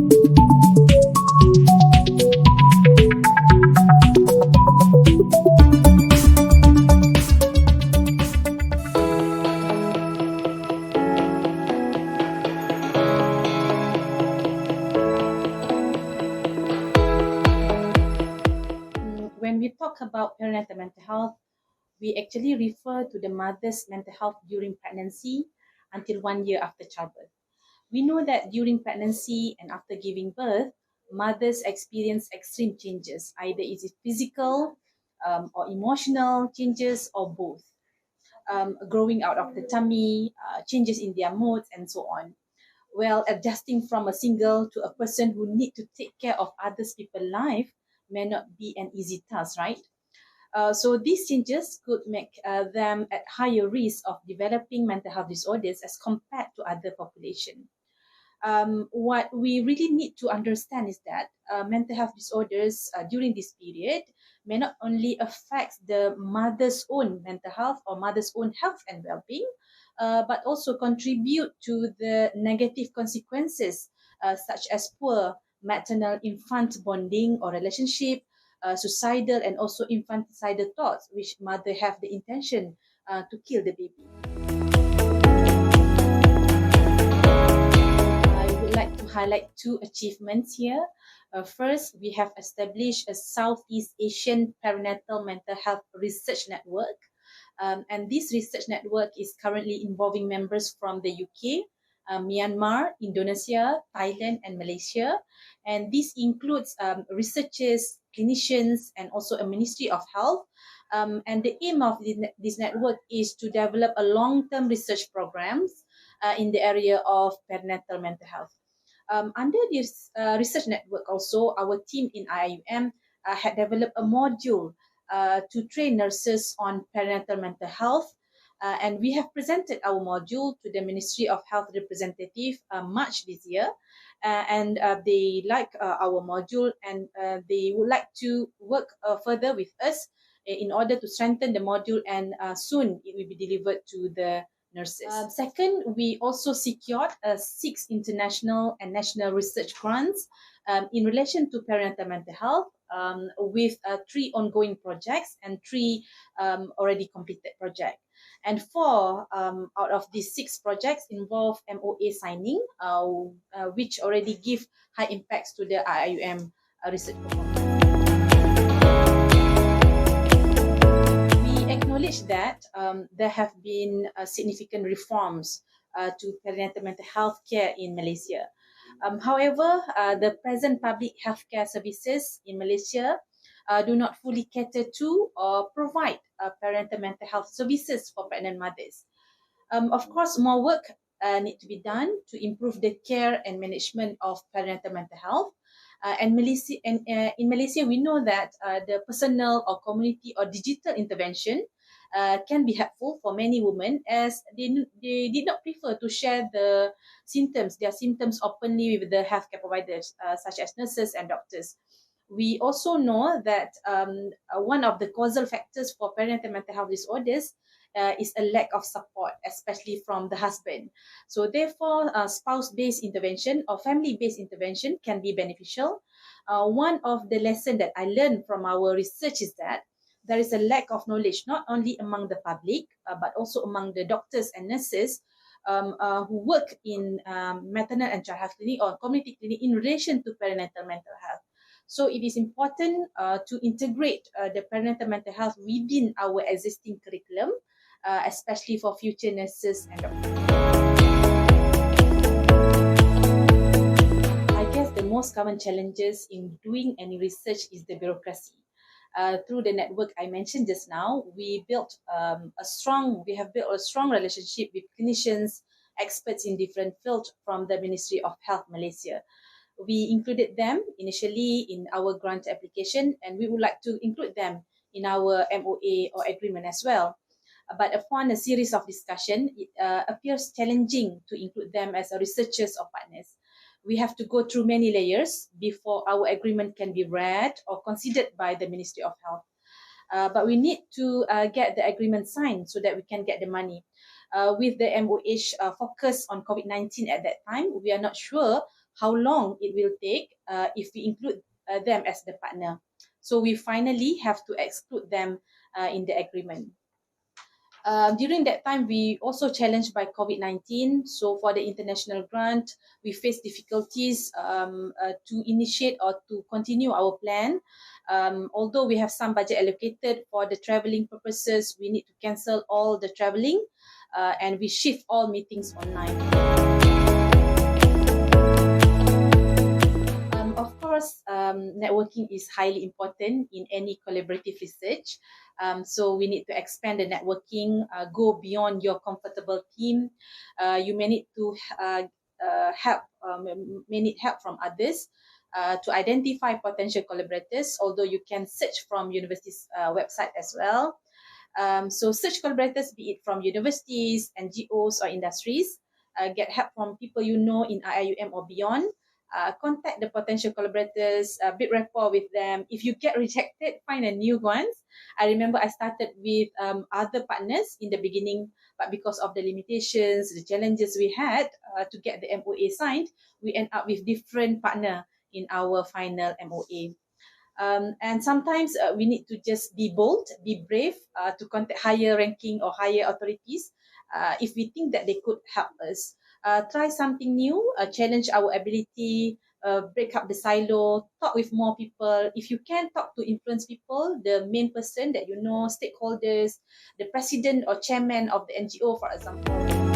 When we talk about perinatal mental health, we actually refer to the mother's mental health during pregnancy until 1 year after childbirth. We know that during pregnancy and after giving birth, mothers experience extreme changes. Either is it physical or emotional changes or both. Growing out of the tummy, changes in their moods, and so on. Well, adjusting from a single to a person who need to take care of others people's life may not be an easy task, right? So these changes could make them at higher risk of developing mental health disorders as compared to other population. What we really need to understand is that mental health disorders during this period may not only affect the mother's own mental health or mother's own health and well-being, but also contribute to the negative consequences such as poor maternal-infant bonding or relationship, suicidal and also infanticidal thoughts, which mother have the intention to kill the baby. I would like to highlight two achievements here. First, we have established a Southeast Asian Perinatal Mental Health Research Network. And this research network is currently involving members from the UK, Myanmar, Indonesia, Thailand, and Malaysia. And this includes researchers, clinicians, and also a Ministry of Health. And the aim of this network is to develop a long-term research programs in the area of perinatal mental health. Under this research network also, our team in IIUM had developed a module to train nurses on perinatal mental health. And we have presented our module to the Ministry of Health representative March this year. And they like our module, and they would like to work further with us in order to strengthen the module, and soon it will be delivered to the nurses. Second, we also secured 6 international and national research grants in relation to perinatal mental health, with 3 ongoing projects and 3 already completed projects. And 4 out of these 6 projects involve MOA signing, which already give high impacts to the IIUM research performance. We acknowledge that there have been significant reforms to perinatal mental health care in Malaysia. However, the present public healthcare services in Malaysia do not fully cater to or provide perinatal mental health services for pregnant mothers. Of course, more work need to be done to improve the care and management of perinatal mental health. In Malaysia, we know that the personal or community or digital intervention can be helpful for many women, as they did not prefer to share their symptoms openly with the healthcare providers, such as nurses and doctors. We also know that one of the causal factors for perinatal mental health disorders is a lack of support, especially from the husband. So therefore, spouse-based intervention or family-based intervention can be beneficial. One of the lessons that I learned from our research is that there is a lack of knowledge, not only among the public, but also among the doctors and nurses who work in maternal and child health clinic or community clinic in relation to perinatal mental health. So it is important to integrate the perinatal mental health within our existing curriculum, especially for future nurses and doctors. I guess the most common challenges in doing any research is the bureaucracy. Through the network I mentioned just now, we have built a strong relationship with clinicians, experts in different fields from the Ministry of Health Malaysia. We included them initially in our grant application, and we would like to include them in our MOA or agreement as well. But upon a series of discussion, it appears challenging to include them as researchers or partners. We have to go through many layers before our agreement can be read or considered by the Ministry of Health. But we need to get the agreement signed so that we can get the money. With the MOH focus on COVID-19 at that time, we are not sure how long it will take if we include them as the partner. So we finally have to exclude them in the agreement. During that time, we also challenged by COVID-19. So for the international grant, we faced difficulties to initiate or to continue our plan. Although we have some budget allocated for the traveling purposes, we need to cancel all the traveling and we shift all meetings online. Of course, networking is highly important in any collaborative research. So we need to expand the networking, go beyond your comfortable team. You may need to may need help from others to identify potential collaborators, although you can search from universities' website as well. So search collaborators, be it from universities, NGOs, or industries. Get help from people you know in IIUM or beyond. Contact the potential collaborators, build rapport with them. If you get rejected, find a new ones. I remember I started with other partners in the beginning, but because of the limitations, the challenges we had to get the MOA signed, we end up with different partner in our final MOA. And sometimes we need to just be bold, be brave to contact higher ranking or higher authorities if we think that they could help us. Try something new, challenge our ability, break up the silo, talk with more people. If you can talk to influence people, the main person that you know, stakeholders, the president or chairman of the NGO, for example.